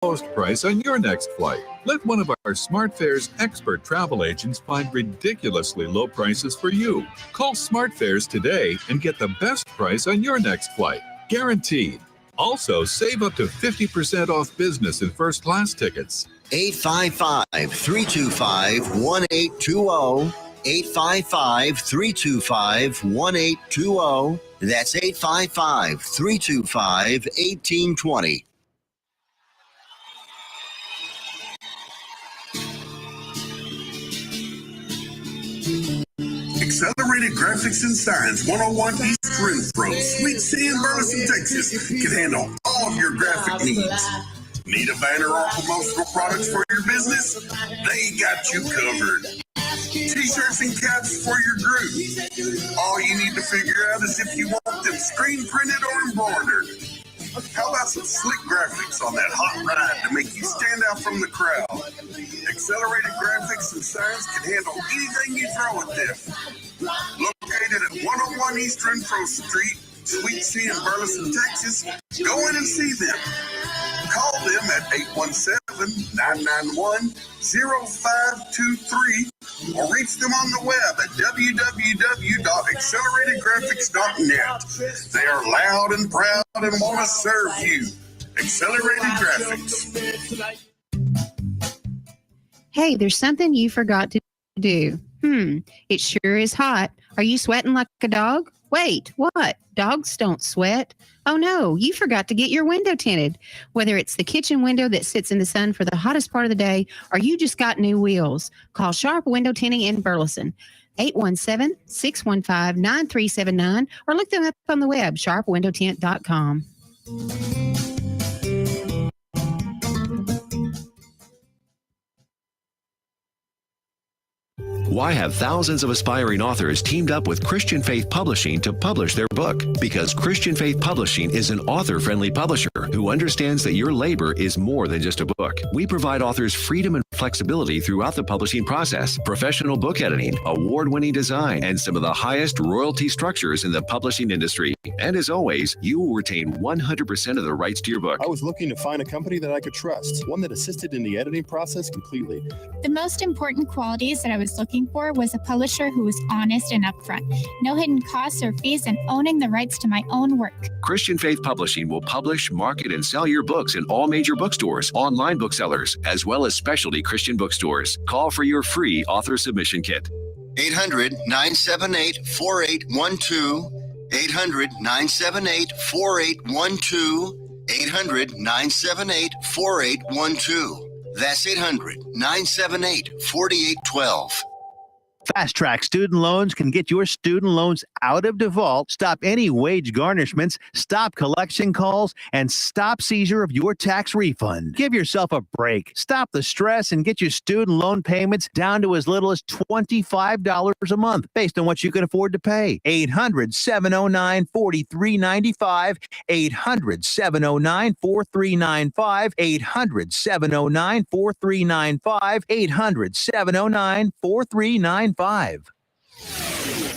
lowest price on your next flight. Let one of our SmartFares expert travel agents find ridiculously low prices for you. Call SmartFares today and get the best price on your next flight. Guaranteed. Also, save up to 50% off business and first class tickets. 855-325-1820. 855-325-1820. That's 855-325-1820. Accelerated Graphics and Signs, 101 East Renfro, Sweet Sea in Burleson, Texas, can handle all of your graphic needs. Need a banner or promotional products for your business? They got you covered. T-shirts and caps for your group. All you need to figure out is if you want them screen printed or embroidered. How about some slick graphics on that hot ride to make you stand out from the crowd? Accelerated Graphics and Signs can handle anything you throw at them. Located at 101 East Renfro Street, Sweet Sea in Burleson, Texas, go in and see them. Call them at 817-991-0523 or reach them on the web at www.acceleratedgraphics.net. They are loud and proud and want to serve you. Accelerated Graphics. Hey, there's something you forgot to do. It sure is hot. Are you sweating like a dog? Wait, what? Dogs don't sweat. Oh no, you forgot to get your window tinted. Whether it's the kitchen window that sits in the sun for the hottest part of the day, or you just got new wheels, call Sharp Window Tinting in Burleson. 817-615-9379, or look them up on the web, sharpwindowtint.com. Why have thousands of aspiring authors teamed up with Christian Faith Publishing to publish their book? Because Christian Faith Publishing is an author-friendly publisher who understands that your labor is more than just a book. We provide authors freedom and flexibility throughout the publishing process, professional book editing, award-winning design, and some of the highest royalty structures in the publishing industry. And as always, you will retain 100% of the rights to your book. I was looking to find a company that I could trust, one that assisted in the editing process completely. The most important qualities that I was looking for was a publisher who was honest and upfront, no hidden costs or fees, and owning the rights to my own work. Christian Faith Publishing will publish, market, and sell your books in all major bookstores, online booksellers, as well as specialty Christian bookstores. Call for your free author submission kit. 800-978-4812. 800-978-4812. 800-978-4812. That's 800-978-4812. Fast Track Student Loans can get your student loans out of default, stop any wage garnishments, stop collection calls, and stop seizure of your tax refund. Give yourself a break. Stop the stress and get your student loan payments down to as little as $25 a month based on what you can afford to pay. 800-709-4395. 800-709-4395. 800-709-4395. 800-709-4395.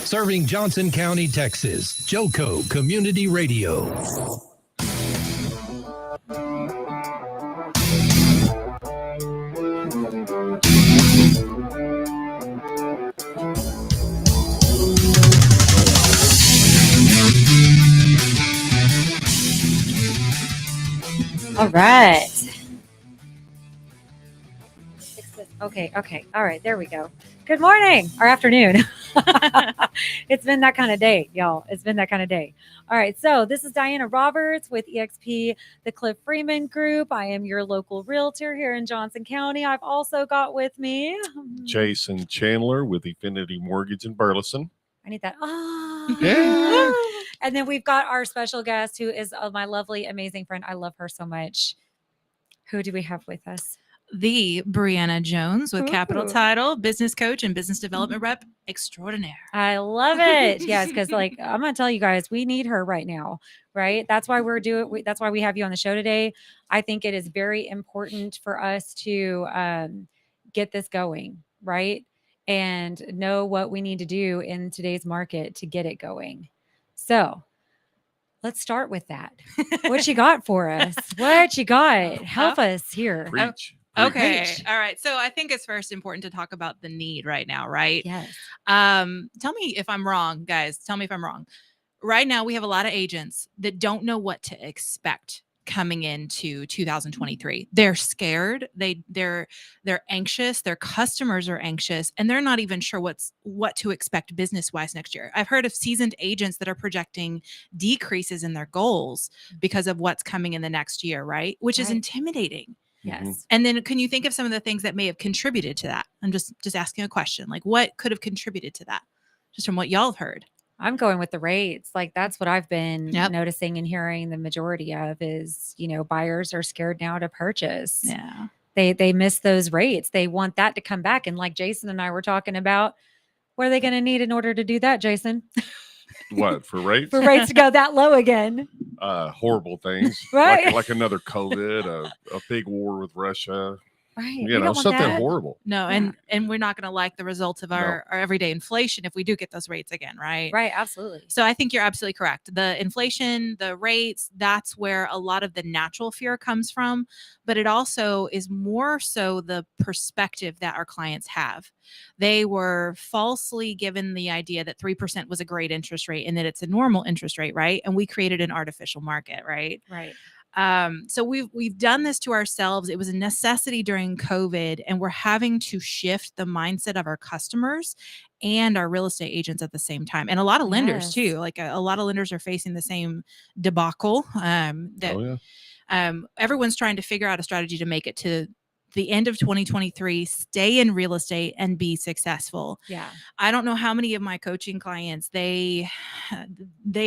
Serving Johnson County, Texas. Joco Community Radio. All right. Okay. All right. There we go. Good morning or afternoon. It's been that kind of day, y'all. It's been that kind of day. All right. So this is Diana Roberts with EXP, the Cliff Freeman Group. I am your local realtor here in Johnson County. I've also got with me Jason Chandler with Affinity Mortgage in Burleson. I need that. Yeah. And then we've got our special guest who is my lovely, amazing friend. I love her so much. Who do we have with us? The Brianna Jones with Capital Ooh. Title, business coach and business development rep extraordinaire. I love it. Yes, because like I'm gonna tell you guys, we need her right now, right? That's why that's why we have you on the show today. I think it is very important for us to get this going, right? And know what we need to do in today's market to get it going. So Let's start with that. What you got for us? What you got? Help us here. Preach. Okay. Preach. All right. So I think it's first important to talk about the need right now, right? Yes. Tell me if I'm wrong, guys. Tell me if I'm wrong. Right now, we have a lot of agents that don't know what to expect coming into 2023. They're scared. They're anxious. Their customers are anxious, and they're not even sure what to expect business wise next year. I've heard of seasoned agents that are projecting decreases in their goals because of what's coming in the next year, right? Which is Right. intimidating. Yes. And then can you think of some of the things that may have contributed to that? I'm just asking a question. Like, what could have contributed to that? Just from what y'all have heard. I'm going with the rates. Like that's what I've been Yep. noticing and hearing the majority of is, buyers are scared now to purchase. Yeah. They miss those rates. They want that to come back. And like Jason and I were talking about, what are they going to need in order to do that, Jason? What, for rates? For rates to go that low again. Horrible things. Right. Like another COVID, a big war with Russia. Right. You know, something horrible. No, Yeah. and we're not going to like the results of our everyday inflation if we do get those rates again, right? Right. Absolutely. So I think you're absolutely correct. The inflation, the rates, that's where a lot of the natural fear comes from. But it also is more so the perspective that our clients have. They were falsely given the idea that 3% was a great interest rate and that it's a normal interest rate, right? And we created an artificial market, right? Right. So we've done this to ourselves. It was a necessity during COVID, and we're having to shift the mindset of our customers and our real estate agents at the same time. And a lot of lenders Yes. too. Like a lot of lenders are facing the same debacle. Everyone's trying to figure out a strategy to make it to the end of 2023, stay in real estate and be successful. Yeah. I don't know how many of my coaching clients, they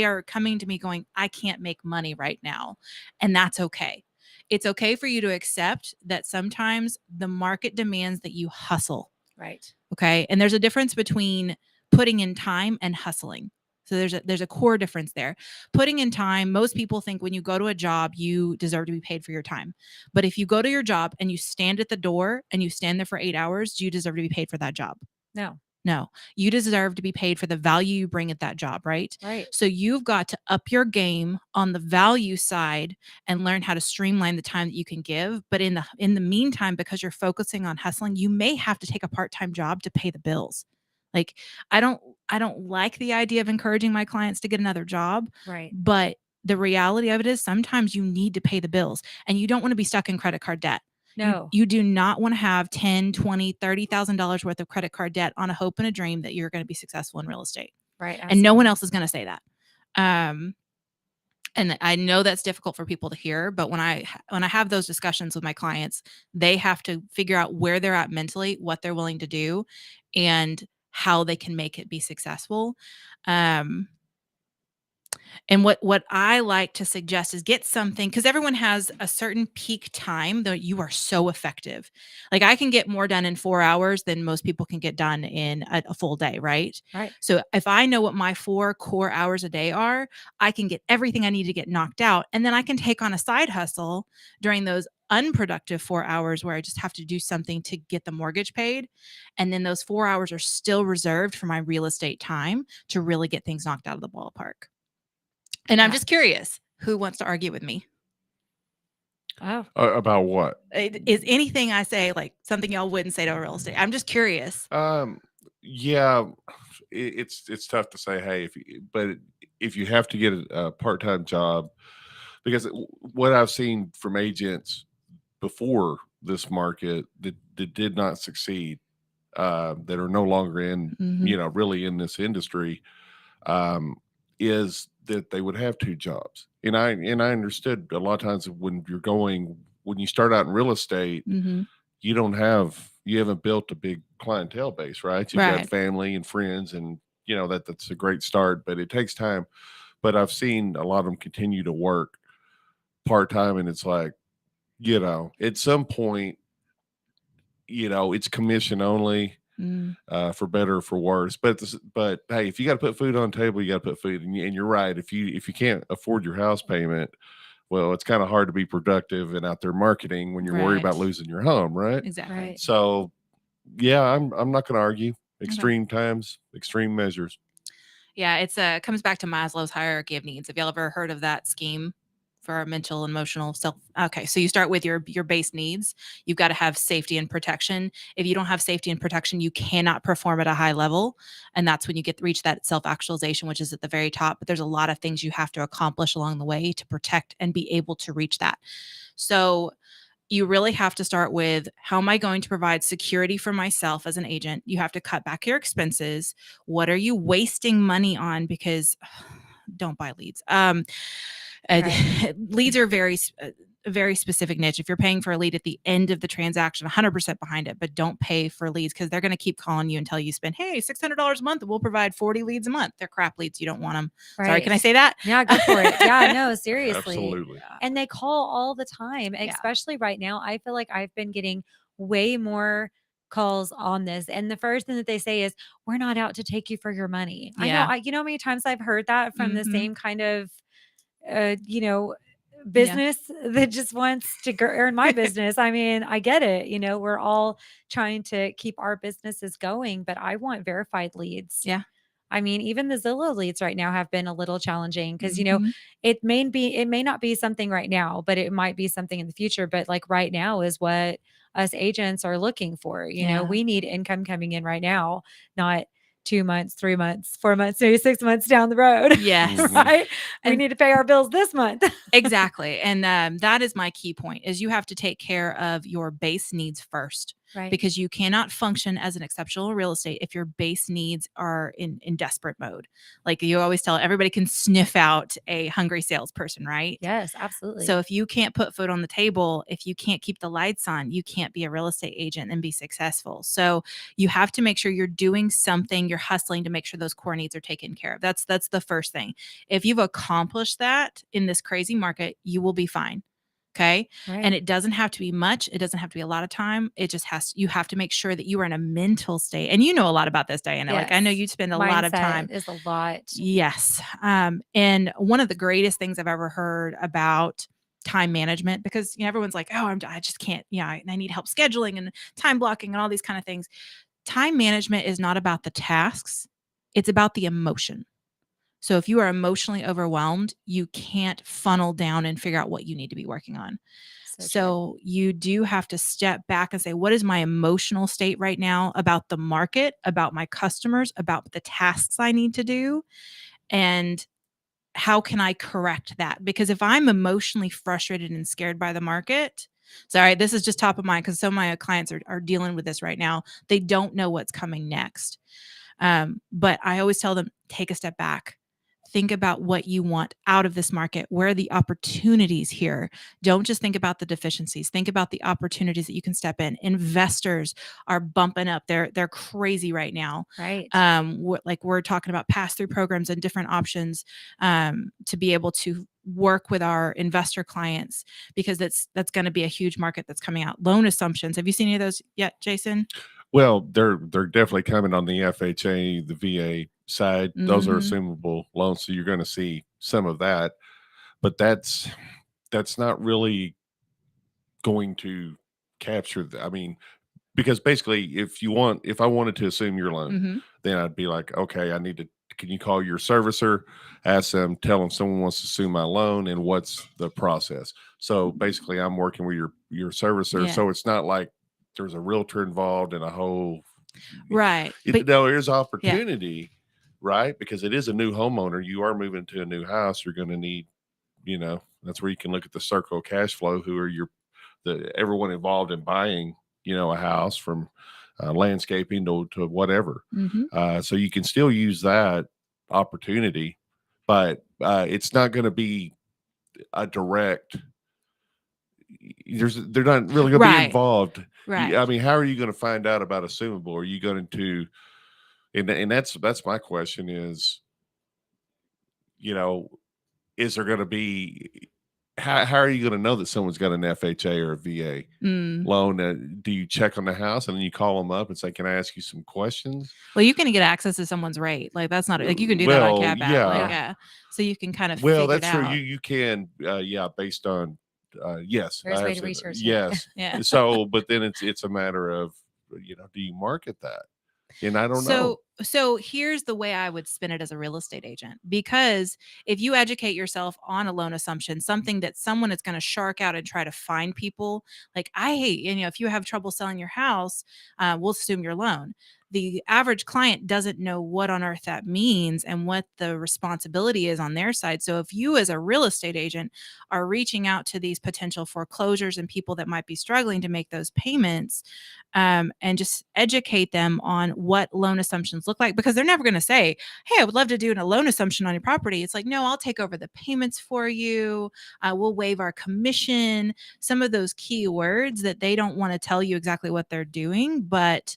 are coming to me going, I can't make money right now. And that's okay. It's okay for you to accept that sometimes the market demands that you hustle. Right. Okay. And there's a difference between putting in time and hustling. So there's a core difference there. Putting in time, most people think when you go to a job, you deserve to be paid for your time. But if you go to your job and you stand at the door and you stand there for 8 hours, do you deserve to be paid for that job? No, you deserve to be paid for the value you bring at that job, right? Right. So you've got to up your game on the value side and learn how to streamline the time that you can give. But in the meantime, because you're focusing on hustling, you may have to take a part-time job to pay the bills. Like I don't like the idea of encouraging my clients to get another job, Right. but the reality of it is sometimes you need to pay the bills and you don't want to be stuck in credit card debt. No. You do not want to have $10, $20, $30,000 worth of credit card debt on a hope and a dream that you're going to be successful in real estate. Right. And no one else is going to say that. And I know that's difficult for people to hear, but when I have those discussions with my clients, they have to figure out where they're at mentally, what they're willing to do, and how they can make it be successful. And what I like to suggest is get something, because everyone has a certain peak time that you are so effective. Like I can get more done in 4 hours than most people can get done in a full day, right? Right. So if I know what my 4 core hours a day are, I can get everything I need to get knocked out. And then I can take on a side hustle during those unproductive 4 hours where I just have to do something to get the mortgage paid. And then those 4 hours are still reserved for my real estate time to really get things knocked out of the ballpark. And I'm just curious, who wants to argue with me? Oh. About what? Is anything I say like something y'all wouldn't say to a real estate? I'm just curious. Yeah, it's tough to say, hey, but if you have to get a part-time job, because what I've seen from agents before this market that did not succeed, that are no longer in, really in this industry, is that they would have 2 jobs. And I understood a lot of times when you start out in real estate, you haven't built a big clientele base, right? You've got family and friends, and that's a great start, but it takes time. But I've seen a lot of them continue to work part-time, and it's like, at some point, it's commission only. For better or for worse, but hey, if you got to put food on the table, you got to put food. And you're right. If you can't afford your house payment, well, it's kind of hard to be productive and out there marketing when you're worried about losing your home, right? Exactly. Right. So, yeah, I'm not going to argue. Extreme times, extreme measures. Yeah, it's comes back to Maslow's hierarchy of needs. Have y'all ever heard of that scheme for our mental, emotional, self? Okay, so you start with your base needs. You've got to have safety and protection. If you don't have safety and protection, you cannot perform at a high level, and that's when you reach that self-actualization, which is at the very top. But there's a lot of things you have to accomplish along the way to protect and be able to reach that. So you really have to start with, how am I going to provide security for myself as an agent? You have to cut back your expenses. What are you wasting money on? Because don't buy leads. Right. Leads are a very specific niche. If you're paying for a lead at the end of the transaction, 100% behind it, but don't pay for leads, because they're going to keep calling you until you spend, hey, $600 a month, and we'll provide 40 leads a month. They're crap leads. You don't want them. Right. Sorry, can I say that? Yeah, go for it. Yeah, no, seriously. Absolutely. And they call all the time, especially right now. I feel like I've been getting way more calls on this. And the first thing that they say is, we're not out to take you for your money. Yeah. You know how many times I've heard that from the same kind of, business that just wants to earn my business. I mean, I get it. We're all trying to keep our businesses going, but I want verified leads. Yeah. I mean, even the Zillow leads right now have been a little challenging because, it may not be something right now, but it might be something in the future. But like right now is what us agents are looking for. We need income coming in right now, not 2 months, 3 months, 4 months, maybe 6 months down the road. Yes. Right. We need to pay our bills this month. Exactly. And that is my key point, is you have to take care of your base needs first. Right. Because you cannot function as an exceptional real estate if your base needs are in desperate mode. Like you always tell, everybody can sniff out a hungry salesperson, right? Yes, absolutely. So if you can't put food on the table, if you can't keep the lights on, you can't be a real estate agent and be successful. So you have to make sure you're doing something, you're hustling to make sure those core needs are taken care of. That's the first thing. If you've accomplished that in this crazy market, you will be fine. Okay. Right. And it doesn't have to be much. It doesn't have to be a lot of time. It just you have to make sure that you are in a mental state. And you know a lot about this, Diana. Yes. Like I know you spend a lot of time. Is a lot. Yes. And one of the greatest things I've ever heard about time management, because everyone's like, oh, I just can't, I need help scheduling and time blocking and all these kind of things. Time management is not about the tasks. It's about the emotion. So if you are emotionally overwhelmed, you can't funnel down and figure out what you need to be working on. So you do have to step back and say, what is my emotional state right now about the market, about my customers, about the tasks I need to do? And how can I correct that? Because if I'm emotionally frustrated and scared by the market, sorry, this is just top of mind because some of my clients are dealing with this right now. They don't know what's coming next. But I always tell them, take a step back. Think about what you want out of this market. Where are the opportunities here? Don't just think about the deficiencies. Think about the opportunities that you can step in. Investors are bumping up. They're crazy right now. Right. We're talking about pass-through programs and different options to be able to work with our investor clients, because that's going to be a huge market that's coming out. Loan assumptions. Have you seen any of those yet, Jason? Well, they're definitely coming on the FHA, the VA side. Those are assumable loans, so you're going to see some of that. But that's not really going to capture because basically, if I wanted to assume your loan, then I'd be like, okay, can you call your servicer, ask them, tell them someone wants to assume my loan, and what's the process? So basically, I'm working with your servicer, Yeah. so it's not like there's a realtor involved in a whole right. There's opportunity, right? Because it is a new homeowner. You are moving to a new house. You're going to need, that's where you can look at the circle of cash flow. Who are everyone involved in buying, a house, from landscaping to whatever. So you can still use that opportunity, but it's not going to be a direct. They're not really going to be involved. Right. I mean, how are you going to find out about assumable? Are you going to, and that's my question is, is there going to be, how are you going to know that someone's got an FHA or a VA loan? Do you check on the house and then you call them up and say, can I ask you some questions? Well, you can get access to someone's rate. Like that's not like you can do that on Cap App. Yeah. So you can kind of that's true. You can, based on, yes. There's a way to research. Yes. So, but then it's a matter of, do you market that? And I don't know. So here's the way I would spin it as a real estate agent, because if you educate yourself on a loan assumption, something that someone is going to shark out and try to find people, like I hate, if you have trouble selling your house, we'll assume your loan. The average client doesn't know what on earth that means and what the responsibility is on their side. So if you as a real estate agent are reaching out to these potential foreclosures and people that might be struggling to make those payments, and just educate them on what loan assumptions look like, because they're never going to say, hey, I would love to do a loan assumption on your property. It's like, no, I'll take over the payments for you. We'll waive our commission. Some of those key words that they don't want to tell you exactly what they're doing, but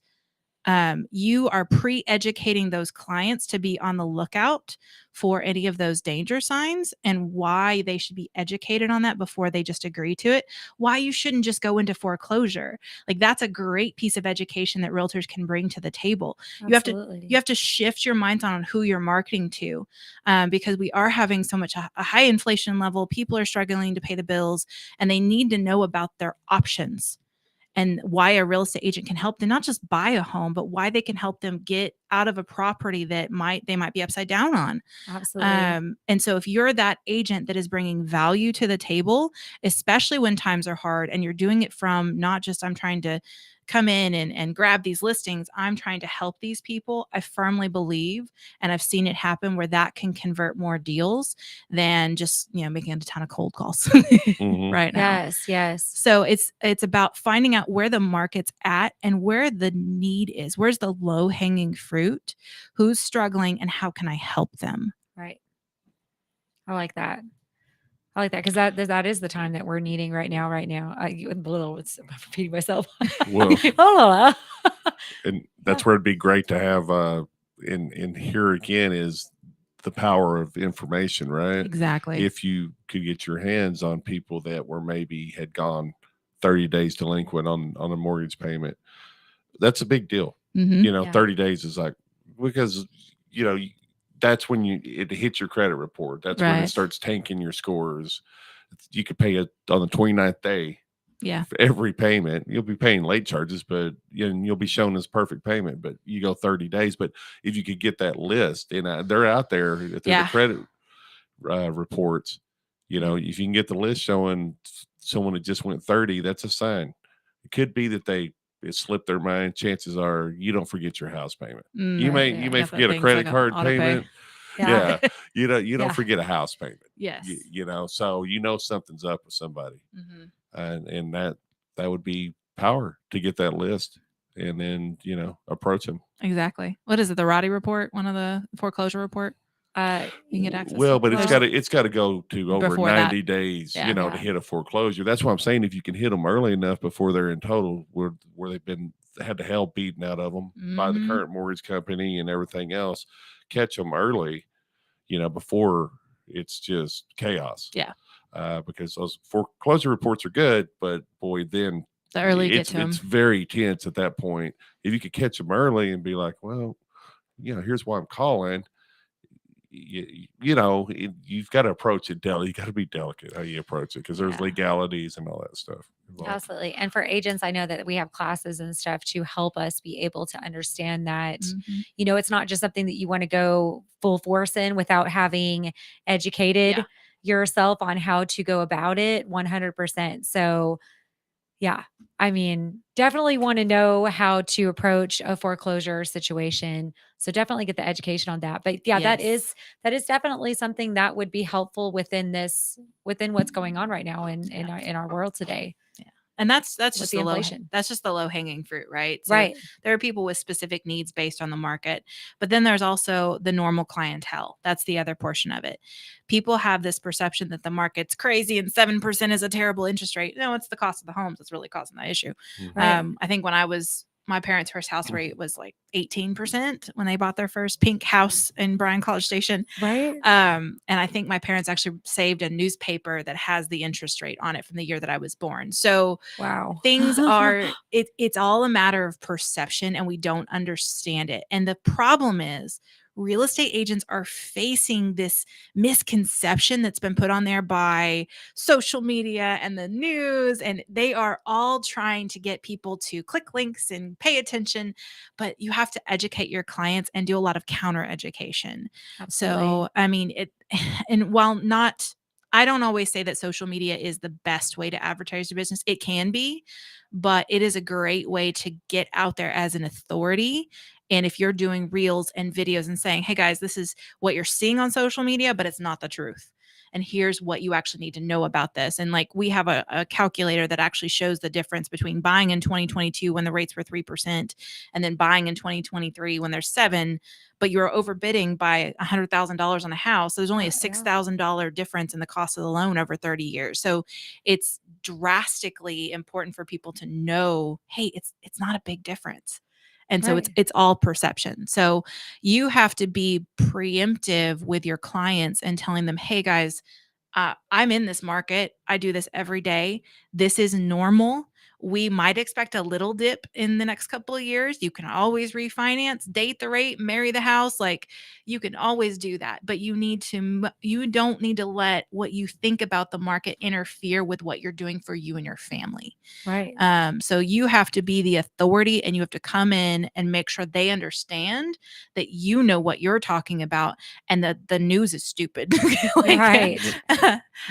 you are pre-educating those clients to be on the lookout for any of those danger signs and why they should be educated on that before they just agree to it. Why you shouldn't just go into foreclosure. Like that's a great piece of education that realtors can bring to the table. Absolutely. You have to shift your minds on who you're marketing to, because we are having so much a high inflation level. People are struggling to pay the bills, and they need to know about their options and why a real estate agent can help them not just buy a home, but why they can help them get out of a property that they might be upside down on. Absolutely. And so if you're that agent that is bringing value to the table, especially when times are hard, and you're doing it from not just I'm trying to come in and grab these listings, I'm trying to help these people, I firmly believe, and I've seen it happen, where that can convert more deals than just making a ton of cold calls right now. Yes. So it's about finding out where the market's at and where the need is. Where's the low hanging fruit? Who's struggling, and how can I help them? Right. I like that. Because that is the time that we're needing right now. I'm repeating myself. Well, and that's where it'd be great to have in here again is the power of information, right? Exactly. If you could get your hands on people that were maybe had gone 30 days delinquent on a mortgage payment, that's a big deal. 30 days is like, because that's when it hits your credit report. That's when it starts tanking your scores. You could pay it on the 29th day. Yeah. For every payment, you'll be paying late charges, but you'll be shown as perfect payment. But you go 30 days. But if you could get that list, and they're out there through the credit reports, if you can get the list showing someone that just went 30, that's a sign. It could be that it slipped their mind. Chances are you don't forget your house payment. You may forget a credit card payment. Yeah. You don't forget a house payment. Yes. So something's up with somebody. And that would be power to get that list and then, approach them. Exactly. What is it? The Roddy report? One of the foreclosure report? You can get access. Well, but it's got to go to over 90 days, to hit a foreclosure. That's what I'm saying. If you can hit them early enough before they're in total where they've had the hell beaten out of them by the current mortgage company and everything else, catch them early, before it's just chaos. Yeah. Because those foreclosure reports are good, but boy, then the early you get to them, it's very tense at that point. If you could catch them early and be like, well, here's why I'm calling. You've got to approach it you got to be delicate how you approach it, because there's legalities and all that stuff involved. Absolutely. And for agents, I know that we have classes and stuff to help us be able to understand that, it's not just something that you want to go full force in without having educated yourself on how to go about it 100%. So definitely want to know how to approach a foreclosure situation. So definitely get the education on that. But that is definitely something that would be helpful within what's going on right now in our world today. Yeah. And that's just the inflation. That's just the low hanging fruit, right? So right. There are people with specific needs based on the market, but then there's also the normal clientele. That's the other portion of it. People have this perception that the market's crazy and 7% is a terrible interest rate. No, it's the cost of the homes that's really causing that issue. Right. I think when my parents' first house rate was like 18% when they bought their first pink house in Bryan College Station. Right. And I think my parents actually saved a newspaper that has the interest rate on it from the year that I was born. So wow, things are, it's all a matter of perception, and we don't understand it. And the problem is real estate agents are facing this misconception that's been put on there by social media and the news, and they are all trying to get people to click links and pay attention, but you have to educate your clients and do a lot of counter education. So, I mean, and while not, I don't always say that social media is the best way to advertise your business. It can be, but it is a great way to get out there as an authority. And if you're doing reels and videos and saying, hey guys, this is what you're seeing on social media, but it's not the truth. And here's what you actually need to know about this. And like we have a calculator that actually shows the difference between buying in 2022 when the rates were 3% and then buying in 2023 when there's 7%, but you're overbidding by $100,000 on a house. So there's only a $6,000 difference in the cost of the loan over 30 years. So it's drastically important for people to know, hey, it's not a big difference. And so it's all perception. So you have to be preemptive with your clients and telling them, hey guys, I'm in this market. I do this every day. This is normal. We might expect a little dip in the next couple of years. You can always refinance, date the rate, marry the house. Like you can always do that, but you don't need to let what you think about the market interfere with what you're doing for you and your family. Right. So you have to be the authority and you have to come in and make sure they understand that you know what you're talking about and that the news is stupid. Right.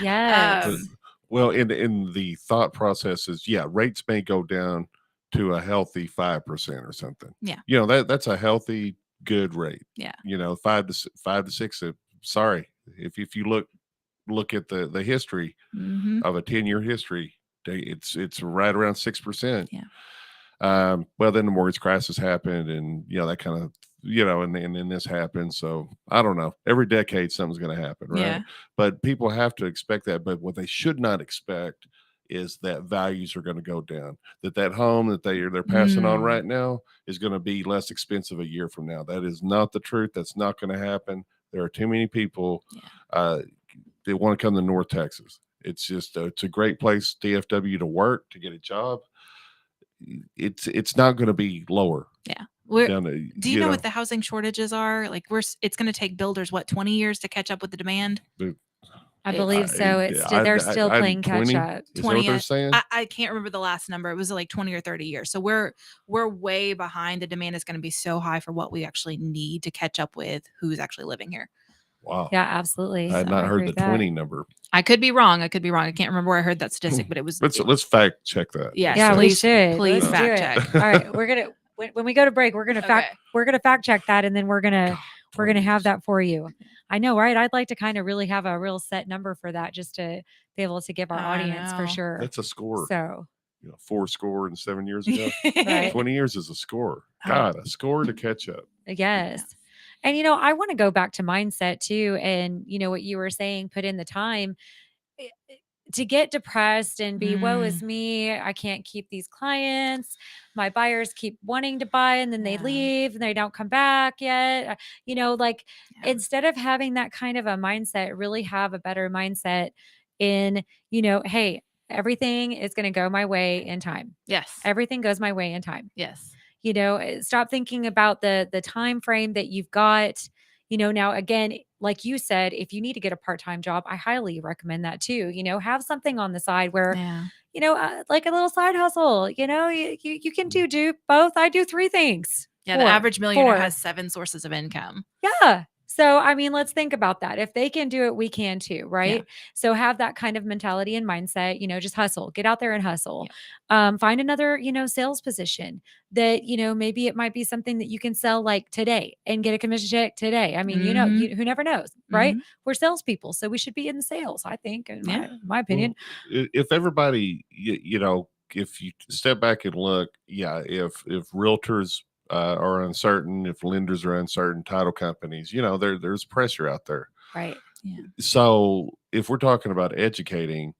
Yes. Well, in the thought process is, rates may go down to a healthy 5% or something. Yeah. That's a healthy, good rate. Yeah. 5 to 6. Sorry, if you look at the history of a 10-year history, it's right around 6%. Yeah. Well, then the mortgage crisis happened, and that kind of and then this happened. So I don't know. Every decade something's going to happen, right? Yeah. But people have to expect that. But what they should not expect is that values are going to go down. That home that they're passing on right now is going to be less expensive a year from now. That is not the truth. That's not going to happen. There are too many people that want to come to North Texas. It's just it's a great place, DFW, to work, to get a job. It's not going to be lower. Yeah. Do you know what the housing shortages are? Like it's going to take builders 20 years to catch up with the demand. I believe so. They're still playing catch up. 20. They're saying? I can't remember the last number. It was like 20 or 30 years. So we're way behind. The demand is going to be so high for what we actually need to catch up with who's actually living here. Wow. Yeah, absolutely. I had not heard the 20 number. I could be wrong. I can't remember where I heard that statistic, but it was. Let's fact check that. Yeah, we should. Please Let's fact check. All right, we're gonna when we go to break, we're gonna fact check that, and then we're gonna have that for you. I know, right? I'd like to kind of really have a real set number for that, just to be able to give our audience for sure. That's a score. So 4 score and 7 years ago. Right. 20 years is a score. God, a score to catch up. Yes. And, I want to go back to mindset too. And, what you were saying, put in the time to get depressed and be, woe is me. I can't keep these clients. My buyers keep wanting to buy and then they leave and they don't come back yet. Instead of having that kind of a mindset, really have a better mindset in, hey, everything is going to go my way in time. Yes. Everything goes my way in time. Yes. Stop thinking about the time frame that you've got. Now again, like you said, if you need to get a part-time job, I highly recommend that too. Have something on the side where, like a little side hustle. You can do both. I do 3 things. Yeah, the average millionaire has 7 sources of income. Yeah. So, let's think about that. If they can do it, we can too, right? Yeah. So have that kind of mentality and mindset, just hustle, get out there and hustle. Yeah. Find another, sales position that, maybe it might be something that you can sell like today and get a commission check today. Who never knows, right? We're salespeople, so we should be in sales, I think, in my opinion. Well, if everybody, if you step back and look, if realtors are uncertain, if lenders are uncertain, title companies, there's pressure out there. Right. Yeah. So if we're talking about educating,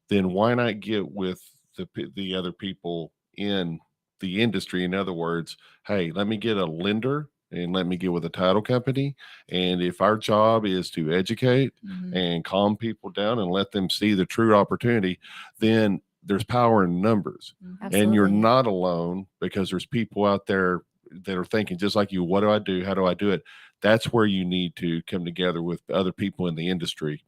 then why not get with the other people in the industry? In other words, hey, let me get a lender and let me get with a title company. And if our job is to educate and calm people down and let them see the true opportunity, then there's power in numbers. Absolutely. And you're not alone, because there's people out there that are thinking just like you. What do I do? How do I do it? That's where you need to come together with other people in the industry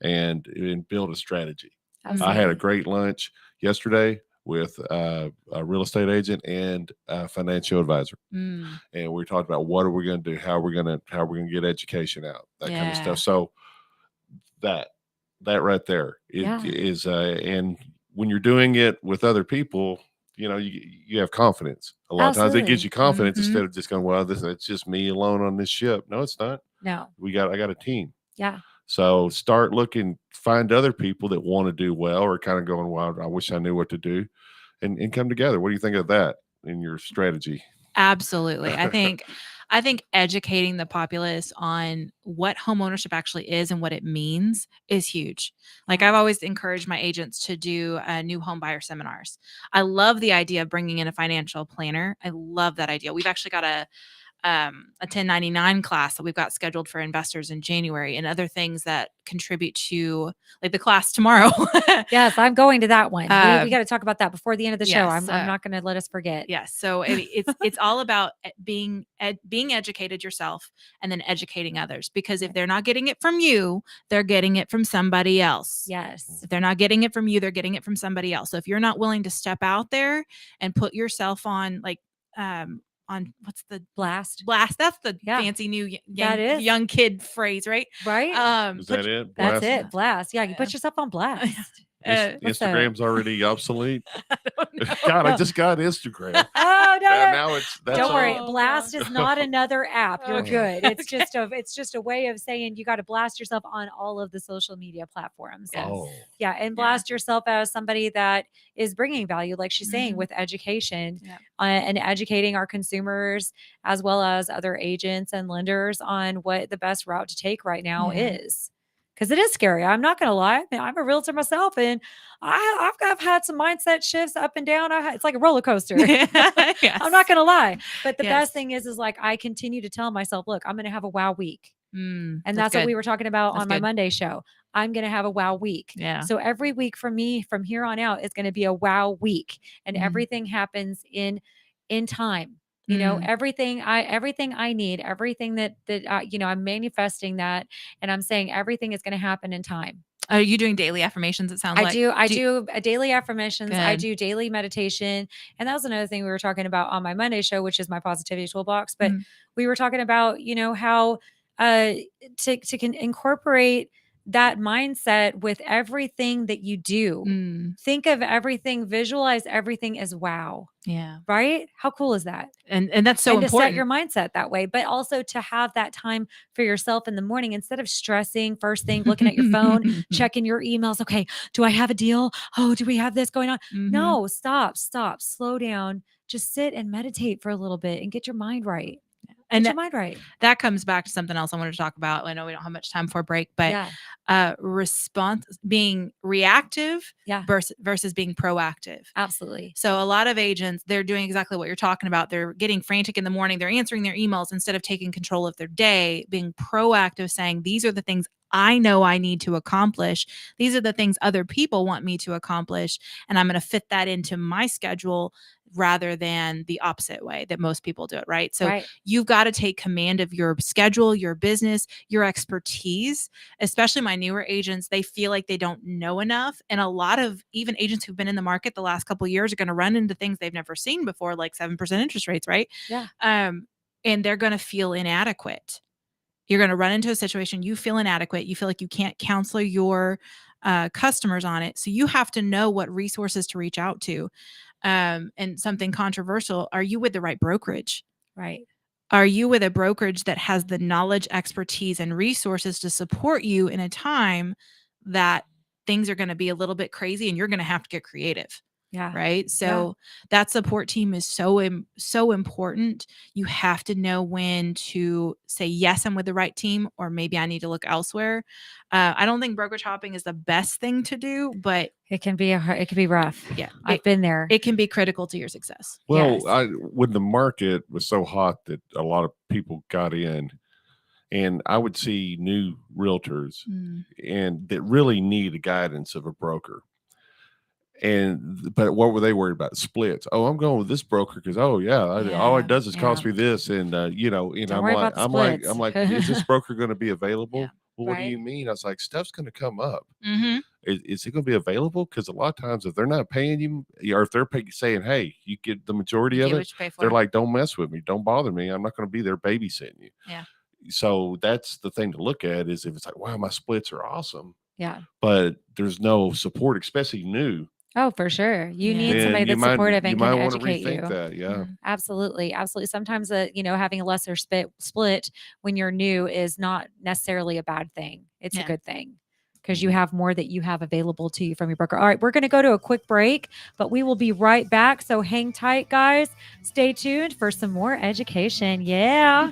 and build a strategy. I had a great lunch yesterday with a real estate agent and a financial advisor, and we talked about what are we going to do, how we're going to get education out, that kind of stuff. So that right there is and when you're doing it with other people, you have confidence. A lot of times it gives you confidence instead of just going, well, it's just me alone on this ship. No, it's not. No, I got a team. Yeah. So start looking, find other people that want to do well, or kind of going, well, I wish I knew what to do, and come together. What do you think of that in your strategy? Absolutely. I think educating the populace on what homeownership actually is and what it means is huge. Like, I've always encouraged my agents to do new home buyer seminars. I love the idea of bringing in a financial planner. I love that idea. We've actually got a 1099 class that we've got scheduled for investors in January, and other things that contribute to, like, the class tomorrow. Yes, I'm going to that one. We got to talk about that before the end of the show. I'm not going to let us forget. Yes. So it's all about being educated yourself and then educating others, because if they're not getting it from you, they're getting it from somebody else. Yes. If they're not getting it from you, they're getting it from somebody else. So if you're not willing to step out there and put yourself on, like, on what's the blast? That's the fancy new young kid phrase, right? Right. Is that it? That's it. Blast. Yeah. You put yourself on blast. Instagram's already obsolete. God, I just got Instagram. Oh no! Now don't worry. Blast is not another app. You're good. It's just a way of saying you got to blast yourself on all of the social media platforms. Yes. Yeah, and blast yourself as somebody that is bringing value, like she's saying, with education and educating our consumers as well as other agents and lenders on what the best route to take right now is. Because it is scary. I'm not going to lie. I'm a realtor myself, and I've had some mindset shifts up and down. It's like a roller coaster. I'm not going to lie. But the best thing is like I continue to tell myself, look, I'm going to have a wow week. And that's what we were talking about on my Monday show. I'm going to have a wow week. Yeah. So every week for me from here on out is going to be a wow week, and everything happens in time. You know, everything I need, everything that I'm manifesting that, and I'm saying everything is going to happen in time. Are you doing daily affirmations? It sounds like I do daily affirmations. Good. I do daily meditation. And that was another thing we were talking about on my Monday show, which is my positivity toolbox. But we were talking about, how to incorporate that mindset with everything that you do. Think of everything, visualize everything as wow. Yeah. Right? How cool is that? And that's so important. To set your mindset that way, but also to have that time for yourself in the morning instead of stressing first thing, looking at your phone, checking your emails. Okay, do I have a deal? Oh, do we have this going on? No, stop, slow down. Just sit and meditate for a little bit and get your mind right. And your mind right. That comes back to something else I wanted to talk about. I know we don't have much time for a break, but being reactive versus being proactive. Absolutely. So a lot of agents, they're doing exactly what you're talking about. They're getting frantic in the morning. They're answering their emails instead of taking control of their day, being proactive, saying, these are the things I know I need to accomplish. These are the things other people want me to accomplish. And I'm going to fit that into my schedule rather than the opposite way that most people do it. Right. So you've got to take command of your schedule, your business, your expertise, especially my newer agents. They feel like they don't know enough. And a lot of even agents who've been in the market the last couple of years are going to run into things they've never seen before, like 7% interest rates. Right. Yeah. And they're going to feel inadequate. You're going to run into a situation, you feel inadequate. You feel like you can't counsel your customers on it. So you have to know what resources to reach out to. And something controversial, are you with the right brokerage? Right. Are you with a brokerage that has the knowledge, expertise, and resources to support you in a time that things are going to be a little bit crazy and you're going to have to get creative? Yeah. Right. So that support team is so important. You have to know when to say, yes, I'm with the right team, or maybe I need to look elsewhere. I don't think brokerage hopping is the best thing to do, but it can be rough. Yeah. I've been there. It can be critical to your success. Well, when the market was so hot that a lot of people got in, and I would see new realtors and that really need the guidance of a broker. But what were they worried about? Splits. Oh, I'm going with this broker because all it does is cost me this, and Don't worry about the I'm like, is this broker going to be available? Yeah. Well, what do you mean? I was like, stuff's going to come up. Mm-hmm. Is it going to be available? Because a lot of times, if they're not paying you, or if they're saying, "Hey, you get the majority of it," they're like, "Don't mess with me, don't bother me. I'm not going to be there babysitting you." Yeah. So that's the thing to look at is if it's like, "Wow, my splits are awesome," Yeah. but there's no support, especially new. Oh, for sure. You need Then somebody you that's might- supportive you and might can wanna educate rethink you. that, yeah. Absolutely. Absolutely. Sometimes, having a lesser split when you're new is not necessarily a bad thing. It's a good thing because you have more that you have available to you from your broker. All right, we're going to go to a quick break, but we will be right back. So hang tight, guys. Stay tuned for some more education. Yeah.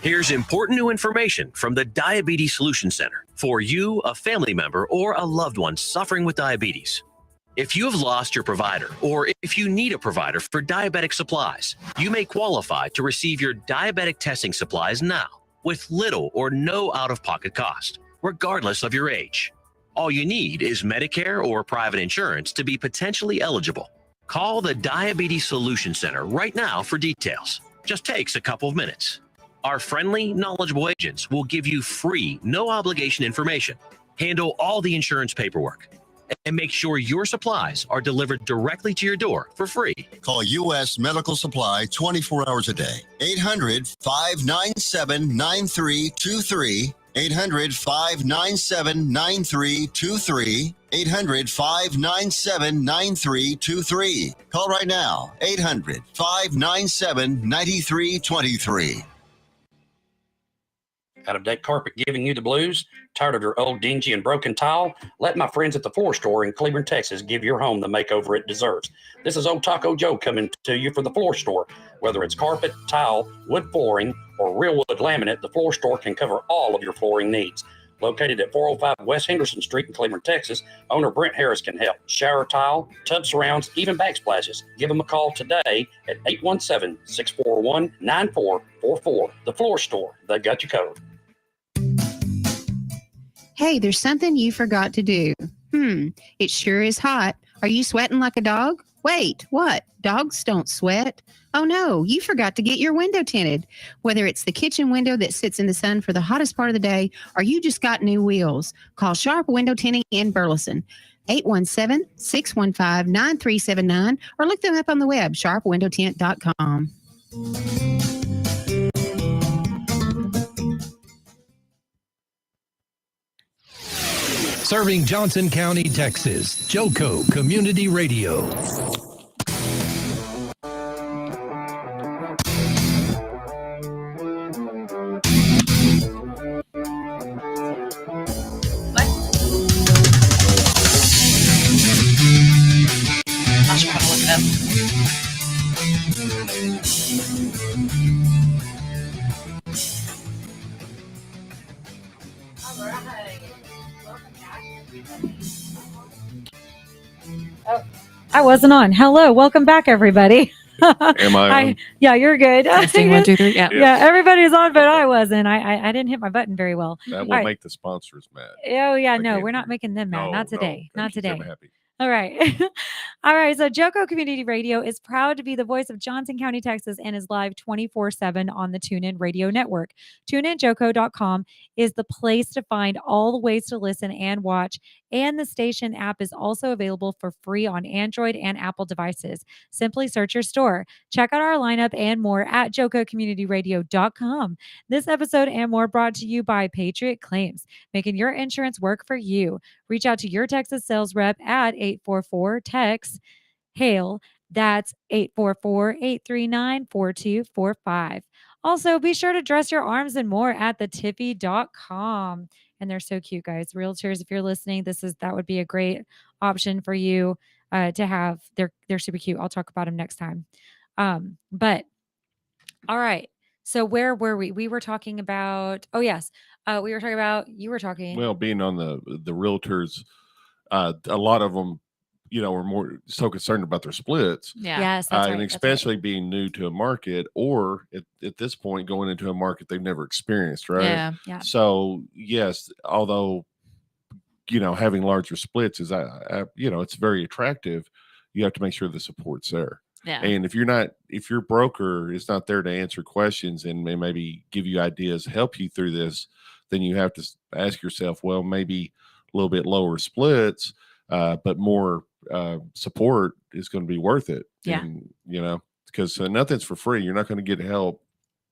Here's important new information from the Diabetes Solution Center for you, a family member, or a loved one suffering with diabetes. If you have lost your provider, or if you need a provider for diabetic supplies, you may qualify to receive your diabetic testing supplies now with little or no out-of-pocket cost, regardless of your age. All you need is Medicare or private insurance to be potentially eligible. Call the Diabetes Solution Center right now for details. Just takes a couple of minutes. Our friendly, knowledgeable agents will give you free, no-obligation information, handle all the insurance paperwork, and make sure your supplies are delivered directly to your door for free. Call U.S. Medical Supply 24 hours a day. 800-597-9323. 800-597-9323. 800-597-9323. Call right now. 800-597-9323. Out-of-date carpet giving you the blues? Tired of your old, dingy, and broken tile? Let my friends at the Floor Store in Cleveland, Texas give your home the makeover it deserves. This is Old Taco Joe coming to you for the Floor Store. Whether it's carpet, tile, wood flooring, or real wood laminate, the Floor Store can cover all of your flooring needs. Located at 405 West Henderson Street in Cleveland, Texas, owner Brent Harris can help. Shower tile, tub surrounds, even backsplashes. Give them a call today at 817-641-9444. The Floor Store, they got you covered. Hey, there's something you forgot to do. It sure is hot. Are you sweating like a dog? Wait, what? Dogs don't sweat. Oh no, you forgot to get your window tinted. Whether it's the kitchen window that sits in the sun for the hottest part of the day, or you just got new wheels, call Sharp Window Tinting in Burleson. 817-615-9379, or look them up on the web, sharpwindowtint.com. Serving Johnson County, Texas. Joco Community Radio. I should probably look it up. Oh, I wasn't on. Hello, welcome back, everybody. Am I on? Yeah, you're good. Testing 1, 2, 3. Yeah. Yeah, everybody's on, but I wasn't. I didn't hit my button very well. That will make the sponsors mad. Oh yeah, no, we're not making them mad. Not today. Not Keep them today. happy. All right. All right. So Joco Community Radio is proud to be the voice of Johnson County, Texas, and is live 24/7 on the TuneIn Radio Network. TuneInJoco.com is the place to find all the ways to listen and watch. And the station app is also available for free on Android and Apple devices. Simply search your store. Check out our lineup and more at JocoCommunityRadio.com. This episode and more brought to you by Patriot Claims, making your insurance work for you. Reach out to your Texas sales rep at 844-TEX-HAIL. That's 844-839-4245. Also, be sure to dress your arms and more at thetiffy.com. And they're so cute, guys. Realtors, if you're listening, that would be a great option for you to have. They're super cute. I'll talk about them next time. But all right. So where were we? We were talking about, oh yes, We were talking about, you were talking. Well, being on the realtors, a lot of them, are more so concerned about their splits. Yeah. Yes, that's And right. especially being new to a market, or at this point going into a market they've never experienced, right? Yeah. Yeah. So yes, although having larger splits is, it's very attractive. You have to make sure the support's there. Yeah. And if your broker is not there to answer questions and maybe give you ideas, help you through this, then you have to ask yourself, well, maybe a little bit lower splits, but more support is going to be worth it. Yeah. And, because nothing's for free. You're not going to get help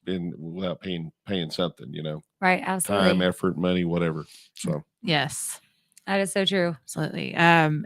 without paying something, Right. Absolutely. time, effort, money, whatever. So Yes. That is so true. Absolutely. And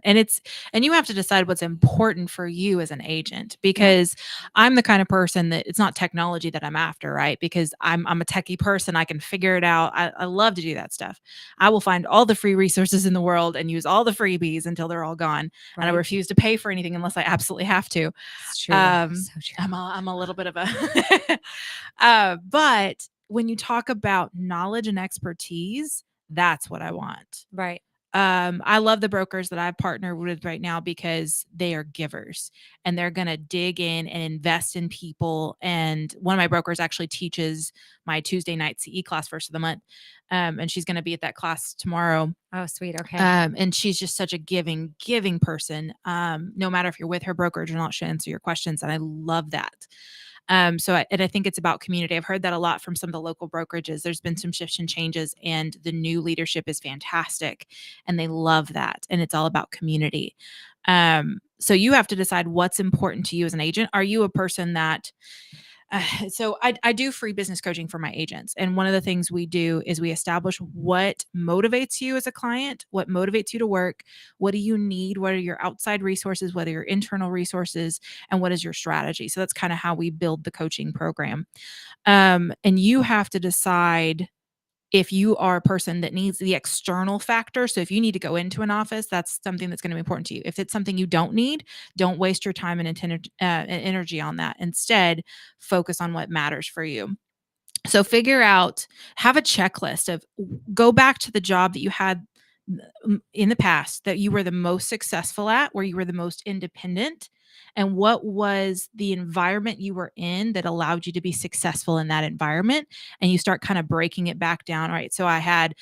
you have to decide what's important for you as an agent, because I'm the kind of person that it's not technology that I'm after, right? Because I'm a techie person. I can figure it out. I love to do that stuff. I will find all the free resources in the world and use all the freebies until they're all gone. And I Right. refuse to pay for anything unless I absolutely have to. It's true. So true. I'm a little bit of a, but when you talk about knowledge and expertise, that's what I want. Right. I love the brokers that I've partnered with right now because they are givers and they're going to dig in and invest in people. And one of my brokers actually teaches my Tuesday night CE class first of the month. And she's going to be at that class tomorrow. Oh, sweet. Okay. And she's just such a giving person. No matter if you're with her brokerage or not, she'll answer your questions. And I love that. And I think it's about community. I've heard that a lot from some of the local brokerages. There's been some shifts and changes, and the new leadership is fantastic, and they love that. And it's all about community. So you have to decide what's important to you as an agent. Are you a person that so I do free business coaching for my agents. And one of the things we do is we establish what motivates you as a client, what motivates you to work, what do you need, what are your outside resources, what are your internal resources, and what is your strategy. So that's kind of how we build the coaching program. And you have to decide if you are a person that needs the external factor. So if you need to go into an office, that's something that's going to be important to you. If it's something you don't need, don't waste your time and energy on that. Instead, focus on what matters for you. So have a checklist of, go back to the job that you had in the past that you were the most successful at, where you were the most independent, and what was the environment you were in that allowed you to be successful in that environment. And you start kind of breaking it back down. Right. So I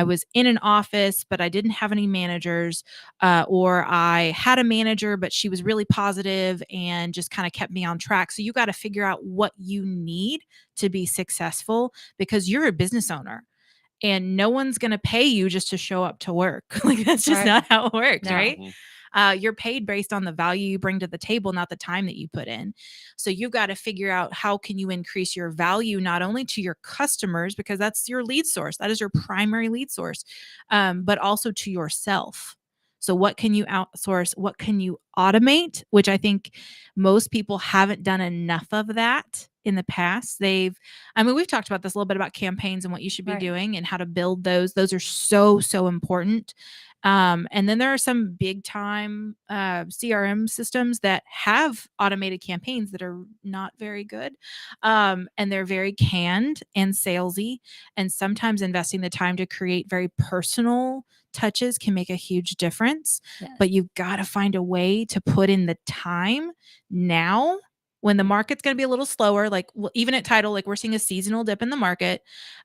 was in an office, but I didn't have any managers, or I had a manager, but she was really positive and just kind of kept me on track. So you got to figure out what you need to be successful, because you're a business owner. And no one's going to pay you just to show up to work. Like, that's just not how it works, No. right? You're paid based on the value you bring to the table, not the time that you put in. So you've got to figure out, how can you increase your value, not only to your customers, because that's your lead source, that is your primary lead source, but also to yourself. So what can you outsource? What can you automate? Which I think most people haven't done enough of that in the past. We've talked about this a little bit about campaigns and what you should be doing and how to build those. Those are so, so important. And then there are some big time CRM systems that have automated campaigns that are not very good. And they're very canned and salesy. And sometimes investing the time to create very personal touches can make a huge difference. Yes. But you've got to find a way to put in the time now, when the market's going to be a little slower, like even at title, like we're seeing a seasonal dip in the market.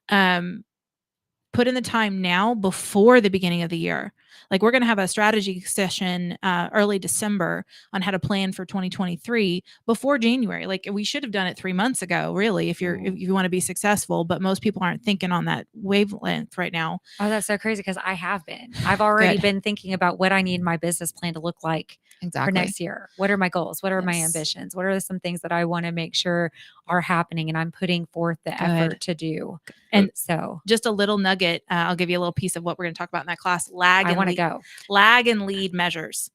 Put in the time now before the beginning of the year. Like, we're going to have a strategy session early December on how to plan for 2023 before January. Like, we should have done it 3 months ago, really, if you want to be successful, but most people aren't thinking on that wavelength right now. Oh, that's so crazy, because I have been. I've already been thinking about what I need my business plan to look like for next year. What are my goals? What are my ambitions? What are some things that I want to make sure are happening and I'm putting forth the effort to do? And so, just a little nugget, I'll give you a little piece of what we're going to talk about in that class. Lag and lead measures.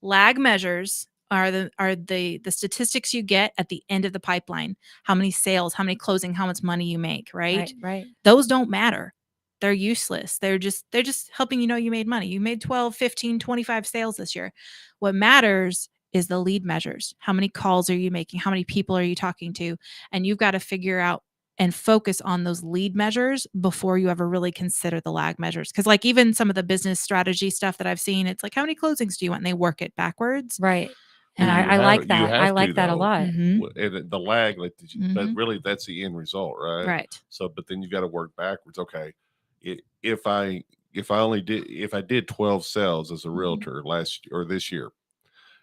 Lag measures are the statistics you get at the end of the pipeline. How many sales, how many closing, how much money you make, right? Right. Those don't matter. They're useless. They're just helping you know you made money. You made 12, 15, 25 sales this year. What matters is the lead measures. How many calls are you making? How many people are you talking to? And you've got to figure out and focus on those lead measures before you ever really consider the lag measures. Because like even some of the business strategy stuff that I've seen, it's like, how many closings do you want? And they work it backwards. Right. And You I like you that. I have like to, that a though. lot. And the lag, like, but Mhm. really that's the end result, right? Right. So, but then you got to work backwards. Okay, if I did 12 sales as a realtor last or this year,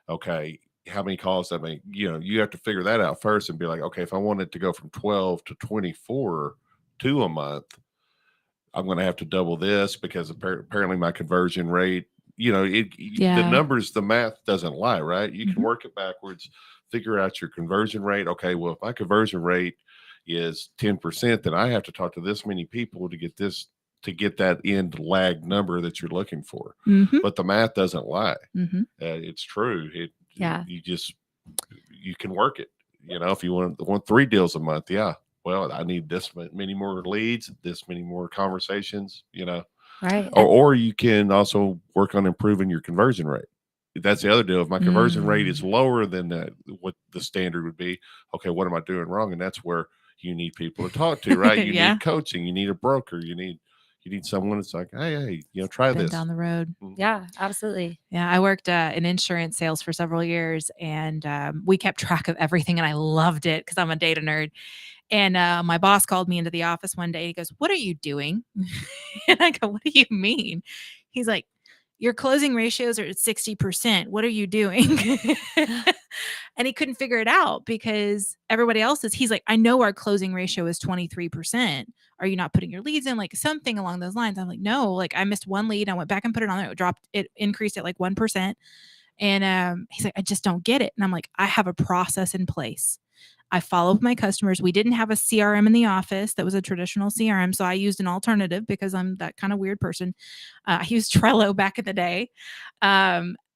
okay, how many calls that make? You have to figure that out first and be like, okay, if I wanted to go from 12 to 24 to a month, I'm going to have to double this because apparently my conversion rate, the Yeah. numbers, the math doesn't lie, right? You can work it backwards, figure out your conversion rate. Okay, well, if my conversion rate is 10%, then I have to talk to this many people to get that end lag number that you're looking for. Mhm. But the math doesn't lie. Mhm. It's true. Yeah. You can work it. If you want 3 deals a month, yeah. Well, I need this many more leads, this many more conversations, Right. or you can also work on improving your conversion rate. That's the other deal. If my conversion rate is lower than what the standard would be, okay, what am I doing wrong? And that's where you need people to talk to, right? You Yeah. need coaching. You need a broker. You need someone that's like, hey, try Been this. down the road. Yeah, absolutely. Yeah, I worked in insurance sales for several years, and we kept track of everything, and I loved it because I'm a data nerd. And my boss called me into the office one day. He goes, "What are you doing?" And I go, "What do you mean?" He's like, "Your closing ratios are at 60%. What are you doing?" And he couldn't figure it out because everybody else is. He's like, "I know our closing ratio is 23%. Are you not putting your leads in?" Like something along those lines. I'm like, "No, like I missed one lead. I went back and put it on there. It increased at like 1%." And he's like, "I just don't get it." And I'm like, "I have a process in place. I follow up my customers." We didn't have a CRM in the office that was a traditional CRM. So I used an alternative because I'm that kind of weird person. I used Trello back in the day.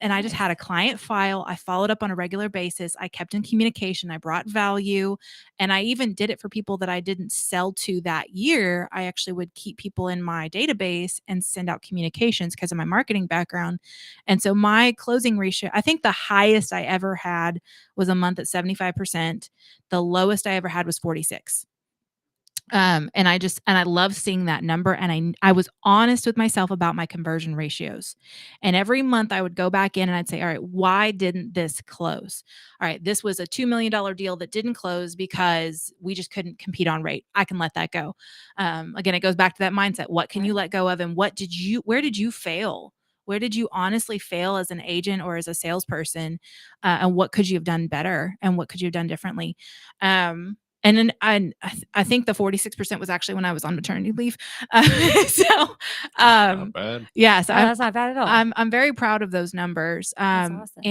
And I just had a client file. I followed up on a regular basis. I kept in communication. I brought value. And I even did it for people that I didn't sell to that year. I actually would keep people in my database and send out communications because of my marketing background. And so my closing ratio, I think the highest I ever had was a month at 75%. The lowest I ever had was 46. And I love seeing that number. And I was honest with myself about my conversion ratios. And every month I would go back in and I'd say, all right, why didn't this close? All right, this was a $2 million deal that didn't close because we just couldn't compete on rate. I can let that go. Again, it goes back to that mindset. What can you let go of? And where did you fail? Where did you honestly fail as an agent or as a salesperson? And what could you have done better? And what could you have done differently? And then I think the 46% was actually when I was on maternity leave. So, Not bad. yeah, so that's not bad at all. I'm very proud of those numbers. That's awesome.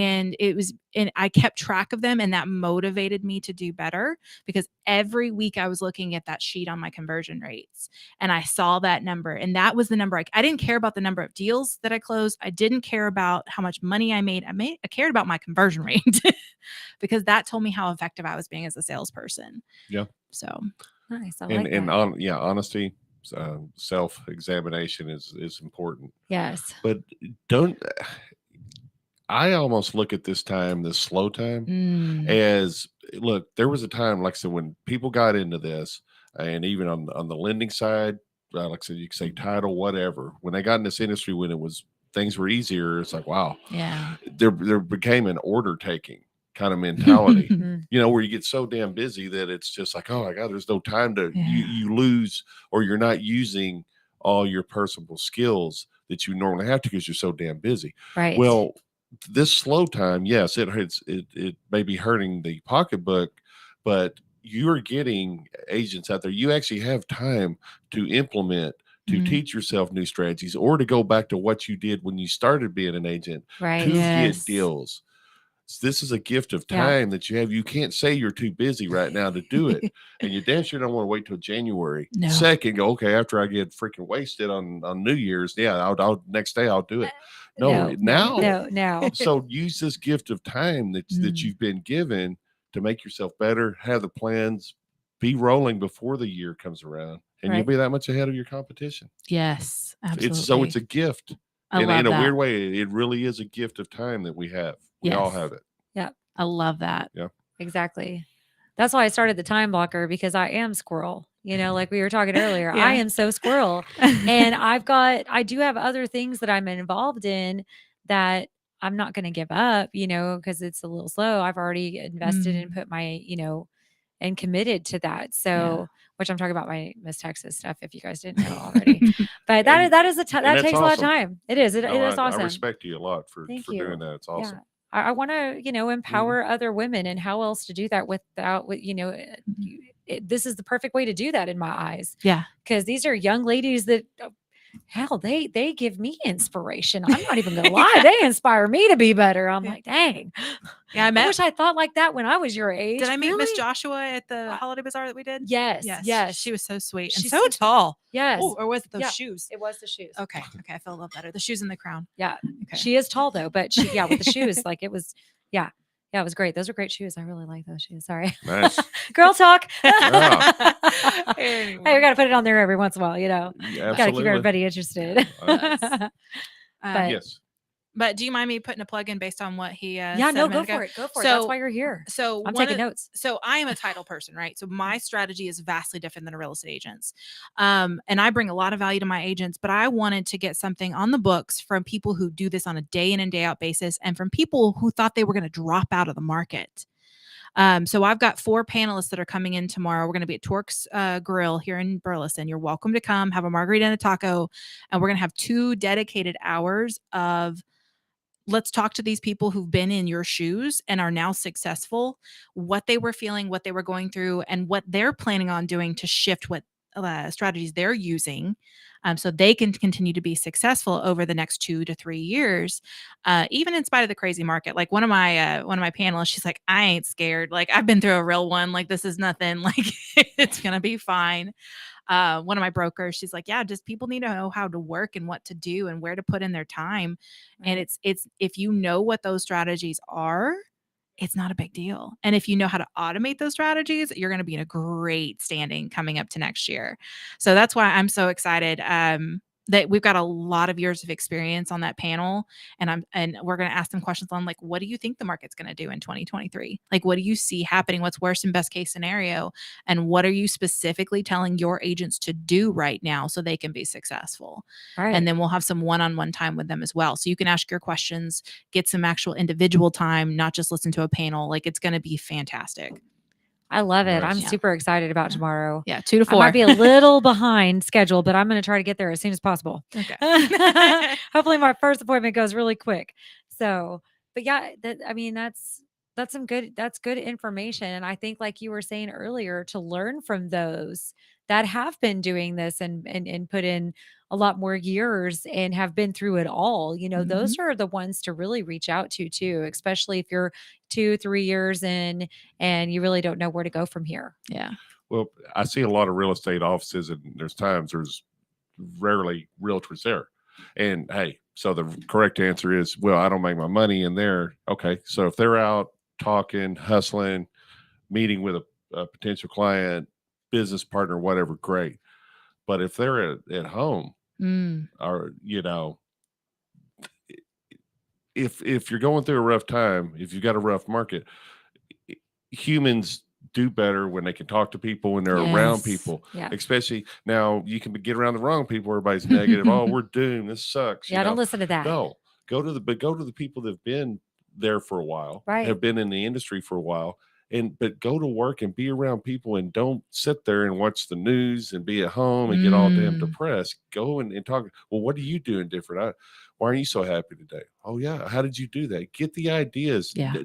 And I kept track of them, and that motivated me to do better because every week I was looking at that sheet on my conversion rates, and I saw that number, and that was the number. I didn't care about the number of deals that I closed. I didn't care about how much money I made. I cared about my conversion rate because that told me how effective I was being as a salesperson. Yeah. So nice. Honesty, self-examination is important. Yes. But I almost look at this slow time as, look, there was a time, like I said, when people got into this, and even on the lending side, like I said, you can say title, whatever, when they got in this industry, when things were easier, it's like, wow. Yeah. There became an order taking kind of mentality, where you get so damn busy that it's just like, oh my God, there's no time to, you lose, or you're not using all your personal skills that you normally have to because you're so damn busy. Right. Well, this slow time, yes, it may be hurting the pocketbook, but you're getting agents out there. You actually have time to implement, to teach yourself new strategies, or to go back to what you did when you started being an agent, right. to get deals. This is a gift of time that you have. You can't say you're too busy right now to do it. And you damn sure don't want to wait till January 2nd. Go, okay, after I get freaking wasted on New Year's, I'll next day I'll do it. No. So use this gift of time that you've been given to make yourself better, have the plans, be rolling before the year comes around, and you'll be that much ahead of your competition. Yes, absolutely. It's a gift. In a weird way, it really is a gift of time that we have. We all have it. Yeah. I love that. Yeah. Exactly. That's why I started the time blocker, because I am squirrel. Like we were talking earlier. Yeah. I am so squirrel. And I do have other things that I'm involved in that I'm not going to give up, because it's a little slow. I've already invested and put my, and committed to that. So, which I'm talking about my Miss Texas stuff, if you guys didn't know already. But that is that that's takes a lot of awesome. time. It is. It is I awesome. respect you a lot for Thank you. doing that. It's awesome. Yeah. I want to, empower other women, and how else to do that this is the perfect way to do that in my eyes. Yeah. Because these are young ladies that, hell, they give me inspiration. I'm not even gonna lie. They inspire me to be better. I'm like, dang. Yeah, I wish I thought like that when I was your age. Did I meet Miss Really? Joshua at the holiday bazaar that we did? Yes. Yes. She was so sweet and She's so tall. Yes. Oh, or was it those Yeah, shoes? It was the shoes. Okay. I feel a little better. The shoes and the crown. Yeah. Okay. She is tall though, but with the shoes, like it was, yeah. Yeah, it was great. Those are great shoes. I really like those shoes. Sorry. Nice. Girl talk. Yeah. Hey, we got to put it on there every once in a while, Yeah, Got to keep absolutely. everybody interested. Yes. But do you mind me putting a plug in based on what he Yeah, said no, a go minute ago? for it. Go for it. That's why you're here. So I'm one taking of- notes. So I am a title person, right? So my strategy is vastly different than a real estate agent's. And I bring a lot of value to my agents, but I wanted to get something on the books from people who do this on a day in and day out basis, and from people who thought they were going to drop out of the market. So I've got 4 panelists that are coming in tomorrow. We're going to be at Torque's Grill here in Burleson. You're welcome to come, have a margarita and a taco. And we're going to have 2 dedicated hours of, let's talk to these people who've been in your shoes and are now successful, what they were feeling, what they were going through, and what they're planning on doing to shift what strategies they're using, so they can continue to be successful over the next 2 to 3 years, even in spite of the crazy market. Like one of my panelists, she's like, I ain't scared. Like, I've been through a real one. Like, this is nothing. Like, it's gonna be fine. One of my brokers, she's like, yeah, just people need to know how to work and what to do and where to put in their time. And it's if you know what those strategies are, it's not a big deal. And if you know how to automate those strategies, you're going to be in a great standing coming up to next year. So that's why I'm so excited. That we've got a lot of years of experience on that panel, and we're going to ask them questions on, like, what do you think the market's going to do in 2023? Like, what do you see happening? What's worst and best case scenario? And what are you specifically telling your agents to do right now so they can be successful? Right. And then we'll have some one-on-one time with them as well. So you can ask your questions, get some actual individual time, not just listen to a panel. Like, it's going to be fantastic. I love it. Nice. I'm super excited about tomorrow. Yeah, 2 to 4. I might be a little behind schedule, but I'm going to try to get there as soon as possible. Okay. Hopefully my first appointment goes really quick. So, but yeah, that's good information. And I think, like you were saying earlier, to learn from those that have been doing this and put in a lot more years and have been through it all, those are the ones to really reach out to too, especially if you're 2-3 years in and you really don't know where to go from here. Yeah. Well, I see a lot of real estate offices, and there's rarely realtors there. And hey, so the correct answer is, well, I don't make my money in there. Okay. So if they're out talking, hustling, meeting with a potential client, business partner, whatever, great. But if they're at home, or, if you're going through a rough time, if you've got a rough market, humans do better when they can talk to people, when they're around people. Yeah. Especially now, you can get around the wrong people. Everybody's negative. Oh, we're doomed. This sucks. Yeah, don't listen to that. No, go to the people that have been there for a while, Right. have been in the industry for a while, but go to work and be around people, and don't sit there and watch the news and be at home and get all damn depressed. Go and talk. Well, what are you doing different? Why aren't you so happy today? Oh yeah. How did you do that? Get the ideas. Yeah.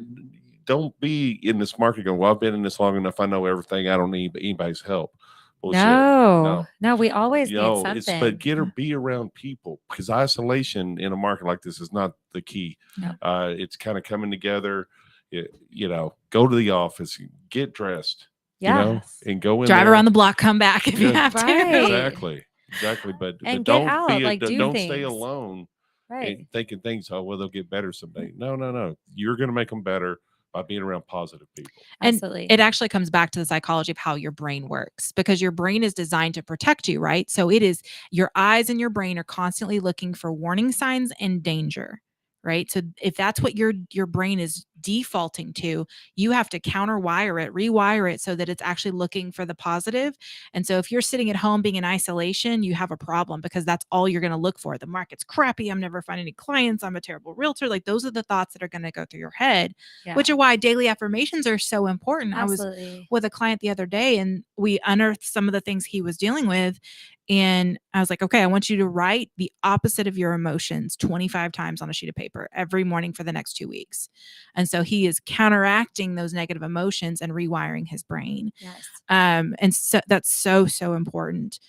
Don't be in this market going, well, I've been in this long enough. I know everything. I don't need anybody's help. Bullshit. No, we always need something. But be around people, because isolation in a market like this is not the key. No. It's kind of coming together. Go to the office, get dressed, and go in drive there. around the block, come back if you have Right. to. Exactly. But And don't get out, do don't things. stay alone Right. and thinking things, oh, well, they'll get better someday. No. You're going to make them better by being around positive people. And Absolutely. it actually comes back to the psychology of how your brain works, because your brain is designed to protect you, right? So it is, your eyes and your brain are constantly looking for warning signs and danger, right? So if that's what your brain is defaulting to, you have to rewire it so that it's actually looking for the positive. And so if you're sitting at home being in isolation, you have a problem because that's all you're going to look for. The market's crappy. I'm never finding any clients. I'm a terrible realtor. Like those are the thoughts that are going to go through your head, which are why daily affirmations are so important. Absolutely. I was with a client the other day and we unearthed some of the things he was dealing with. And I was like, okay, I want you to write the opposite of your emotions 25 times on a sheet of paper every morning for the next 2 weeks. And so he is counteracting those negative emotions and rewiring his brain. Yes. And so that's so, so important.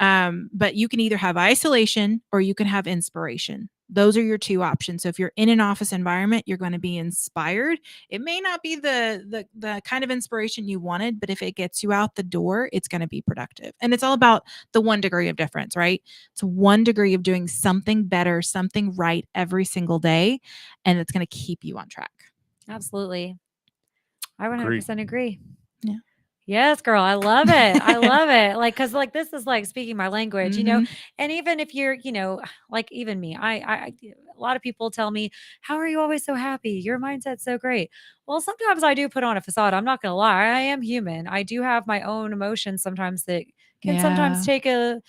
But you can either have isolation or you can have inspiration. Those are your two options. So if you're in an office environment, you're going to be inspired. It may not be the kind of inspiration you wanted, but if it gets you out the door, it's going to be productive. And it's all about the 1 degree of difference, right? It's 1 degree of doing something better, something right every single day, and it's going to keep you on track. Absolutely. I 100% agree. Yeah. Yes, girl. I love it. I love it. Like, cause like, this is like speaking my language, and even if you're, like even me, a lot of people tell me, how are you always so happy? Your mindset's so great. Well, sometimes I do put on a facade. I'm not going to lie. I am human. I do have my own emotions sometimes that can sometimes take a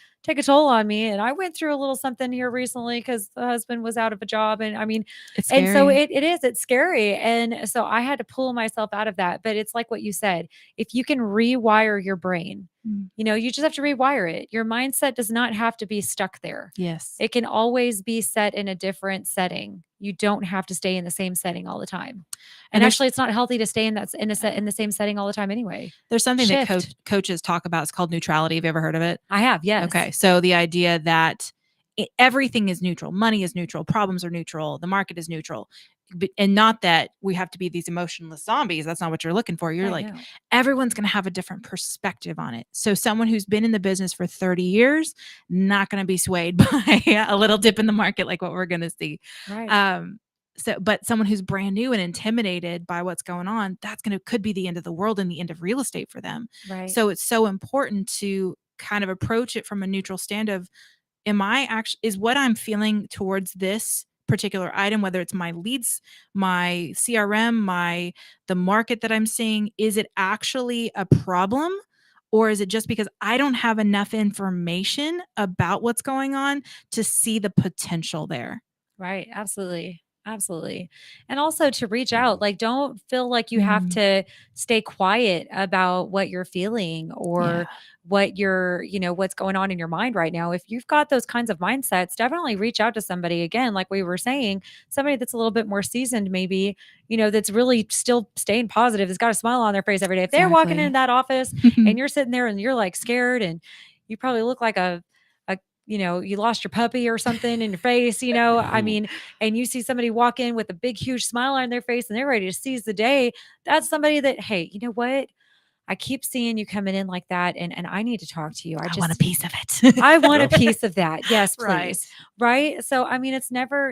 toll on me. And I went through a little something here recently because the husband was out of a job. And I mean, it's and so scary. it's scary. And so I had to pull myself out of that. But it's like what you said, if you can rewire your brain, you just have to rewire it. Your mindset does not have to be stuck there. Yes. It can always be set in a different setting. You don't have to stay in the same setting all the time. And actually, it's not healthy to stay in the same setting all the time anyway. There's something that coaches talk about. It's called neutrality. Have you ever heard of it? I have, yes. Okay. So the idea that everything is neutral. Money is neutral. Problems are neutral. The market is neutral. And not that we have to be these emotionless zombies. That's not what you're looking for. You're like, everyone's going to have a different perspective on it. So someone who's been in the business for 30 years, not going to be swayed by a little dip in the market like what we're going to see. Right. But someone who's brand new and intimidated by what's going on, could be the end of the world and the end of real estate for them. Right. So it's so important to kind of approach it from a neutral stand of, is what I'm feeling towards this particular item, whether it's my leads, my CRM, the market that I'm seeing, is it actually a problem? Or is it just because I don't have enough information about what's going on to see the potential there? Right. Absolutely. Absolutely. And also to reach out, like, don't feel like you have to stay quiet about what you're feeling or what what's going on in your mind right now. If you've got those kinds of mindsets, definitely reach out to somebody, again, like we were saying, somebody that's a little bit more seasoned, maybe, that's really still staying positive, has got a smile on their face every day. If they're walking into that office and you're sitting there and you're like scared and you probably look like you lost your puppy or something in your face, I mean, and you see somebody walk in with a big, huge smile on their face and they're ready to seize the day. That's somebody that, hey, you know what? I keep seeing you coming in like that. And I need to talk to you. I want a piece of it. I want a piece of that. Yes, Right. please. Right. So, I mean,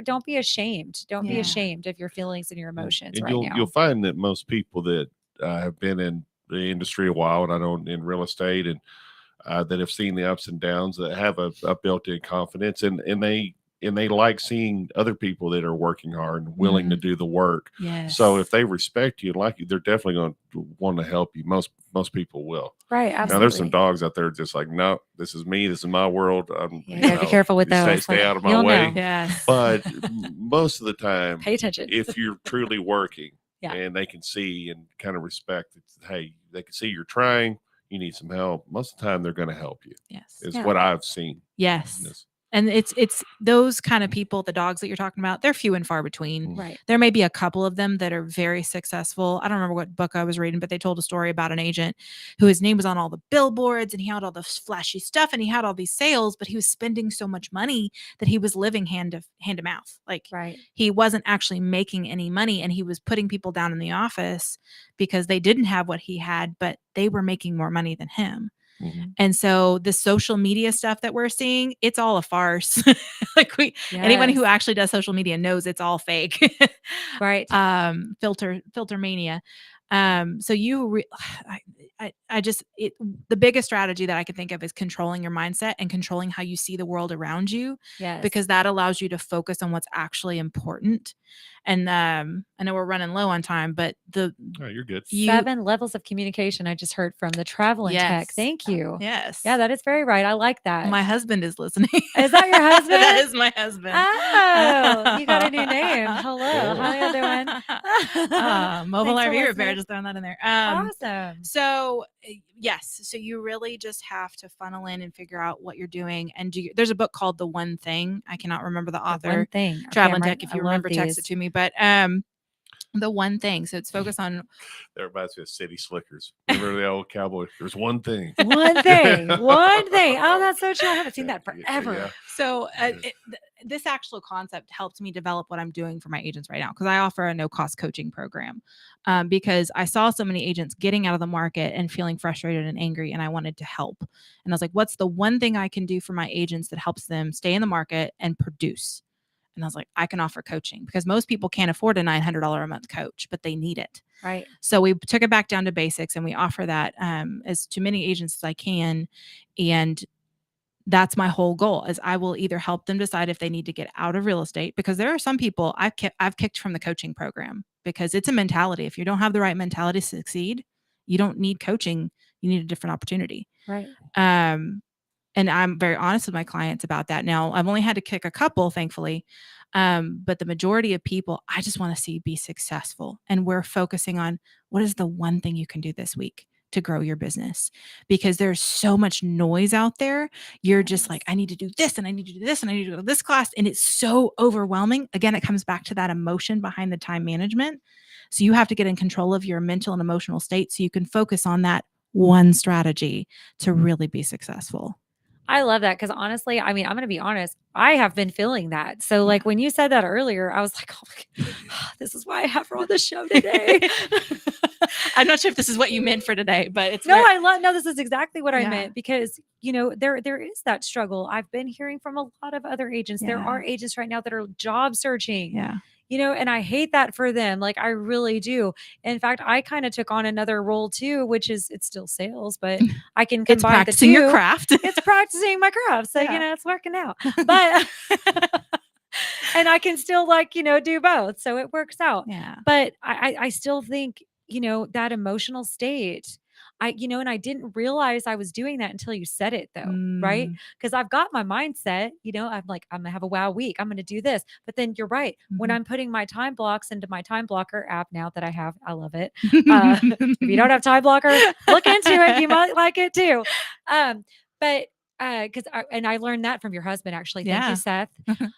don't be ashamed. Don't be ashamed of your feelings and your emotions And you'll find that most people that have been in the industry a while, and I know in real estate and that have seen the ups and downs, that have a built-in confidence, and they like seeing other people that are working hard and willing to do the work. Yes. So if they respect you and like you, they're definitely going to want to help you. Most people will. Right. Absolutely. Now there's some dogs out there just like, no, this is me. This is my world. You gotta be careful with those. Stay out of my way. Yes. But most of the time, pay attention. If you're truly working Yeah. and they can see and kind of respect, hey, they can see you're trying. You need some help. Most of the time, they're going to help you. Yes. Is what I've seen. Yes. And it's those kind of people, the dogs that you're talking about, they're few and far between. Right. There may be a couple of them that are very successful. I don't remember what book I was reading, but they told a story about an agent who his name was on all the billboards and he had all the flashy stuff and he had all these sales, but he was spending so much money that he was living hand to mouth. Like he wasn't actually making any money and he was putting people down in the office because they didn't have what he had, but they were making more money than him. And so the social media stuff that we're seeing, it's all a farce. Anyone who actually does social media knows it's all fake. Right. Filter mania. So the biggest strategy that I can think of is controlling your mindset and controlling how you see the world around you. Yes. Because that allows you to focus on what's actually important. And I know we're running low on time, but Oh, you're good. 7 levels of communication I just heard from the travel and tech. Thank you. Yes. Yeah, that is very right. I like that. My husband is listening. Is that your husband? That is my husband. Oh, you got a new name. Hello. How you doing? Mobile Thanks for RV repair, listening. just throwing that in there. Awesome. So yes, so you really just have to funnel in and figure out what you're doing. And there's a book called The One Thing. I cannot remember the author. One thing. Travel and Okay, Tech. If I you love remember, text it these. to me. But The One Thing. So it's focused on. That reminds me of City Slickers. Remember the old cowboy? There's one thing. One thing. One thing. Oh, that's so true. I haven't seen that forever. Yeah. So this actual concept helped me develop what I'm doing for my agents right now, because I offer a no-cost coaching program, because I saw so many agents getting out of the market and feeling frustrated and angry, and I wanted to help. And I was like, what's the one thing I can do for my agents that helps them stay in the market and produce? And I was like, I can offer coaching, because most people can't afford a $900 a month coach, but they need it. Right. So we took it back down to basics, and we offer that as to many agents as I can. And that's my whole goal, is I will either help them decide if they need to get out of real estate, because there are some people I've kicked from the coaching program, because it's a mentality. If you don't have the right mentality to succeed, you don't need coaching. You need a different opportunity. Right. And I'm very honest with my clients about that. Now, I've only had to kick a couple, thankfully. But the majority of people, I just want to see be successful. And we're focusing on what is the one thing you can do this week to grow your business, because there's so much noise out there. You're just like, I need to do this, and I need to do this, and I need to go to this class. And it's so overwhelming. Again, it comes back to that emotion behind the time management. So you have to get in control of your mental and emotional state so you can focus on that one strategy to really be successful. I love that, because honestly, I mean, I'm going to be honest, I have been feeling that. So like when you said that earlier, I was like, oh my God, this is why I have her on the show today. I'm not sure if this is what you meant for today, but it's no, this is exactly what I Yeah. meant, because there is that struggle. I've been hearing from a lot of other agents. There Yeah. are agents right now that are job searching. Yeah. And I hate that for them. Like, I really do. In fact, I kind of took on another role too, which is, it's still sales, but I can combine It's practicing the two. your craft. It's practicing my craft. So, it's working out. But, and I can still do both. So it works out. Yeah. But I still think, that emotional state, and I didn't realize I was doing that until you said it though. Right. Because I've got my mindset, I'm like, I'm gonna have a wow week. I'm going to do this. But then you're right. When I'm putting my time blocks into my time blocker app now that I have, I love it. If you don't have time blocker, look into it. You might like it too. But because I learned that from your husband, actually. Thank you, Seth.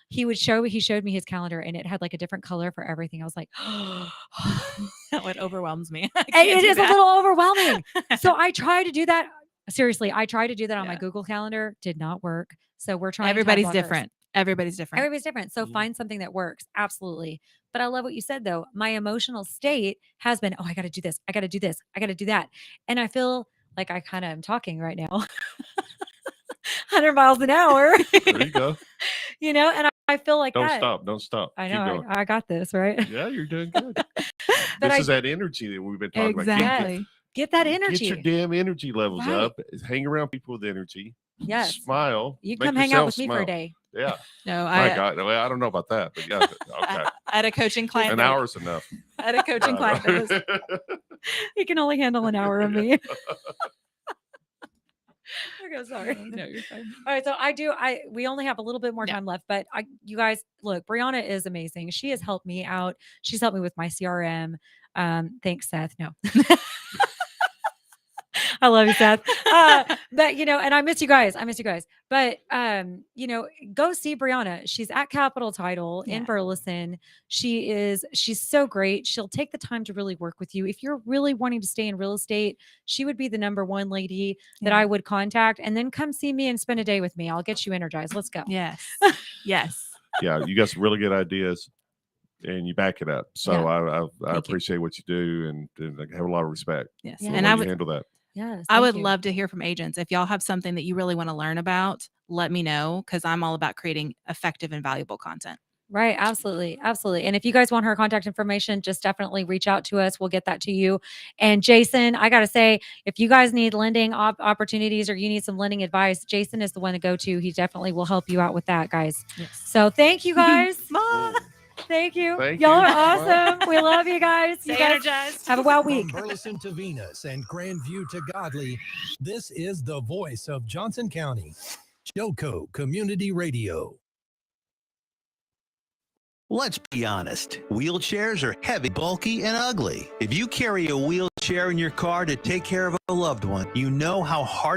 He showed me his calendar, and it had like a different color for everything. I was like, That what overwhelms me. it is a little overwhelming. So I tried to do that. Seriously, I tried to do that on my Google Calendar. Did not work. So we're trying. Everybody's different. Everybody's different. Everybody's different. So find something that works. Absolutely. But I love what you said though. My emotional state has been, I got to do this. I got to do this. I got to do that. And I feel like I kind of am talking right now. 100 miles an hour. There you go. And I feel like Don't that. stop. Don't stop. I Keep know. going. I got this, right? Yeah, you're doing good. But This is that energy that we've been talking about. Exactly. Get that energy. Get your damn energy levels Right. up. Hang around people with energy. Yes. Smile. You Make come hang out yourself with me for a smile. day. Yeah. No, My God. Well, I don't know about that, but yeah. Okay. I had a coaching client. An hour's enough. I had a coaching client that was He can only handle an hour of me. Okay, sorry. No, you're fine. All right, so we only have a little bit more time left, but you guys, look, Brianna is amazing. She has helped me out. She's helped me with my CRM. Thanks, Seth. No. I love you, Seth. But and I miss you guys. But go see Brianna. She's at Capital Title in Burleson. She's so great. She'll take the time to really work with you. If you're really wanting to stay in real estate, she would be the number one lady that I would contact. And then come see me and spend a day with me. I'll get you energized. Let's go. Yes. Yes. Yeah, you got some really good ideas. And you back it up. So I appreciate what you do, and I have a lot of respect. Yes. for the And way I you would handle that. Yes. I would love to hear from agents. If y'all have something that you really want to learn about, let me know, because I'm all about creating effective and valuable content. Right. Absolutely. Absolutely. And if you guys want her contact information, just definitely reach out to us. We'll get that to you. And Jason, I got to say, if you guys need lending opportunities or you need some lending advice, Jason is the one to go to. He definitely will help you out with that, guys. Yes. So thank you guys. Bye. Thank you. Thank Y'all you. are awesome. We love you guys. Stay You guys energized. have a wild week. From Burleson to Venus and Grandview to Godley, this is the voice of Johnson County, Joco Community Radio. Let's be honest. Wheelchairs are heavy, bulky, and ugly. If you carry a wheelchair in your car to take care of a loved one, you know how hard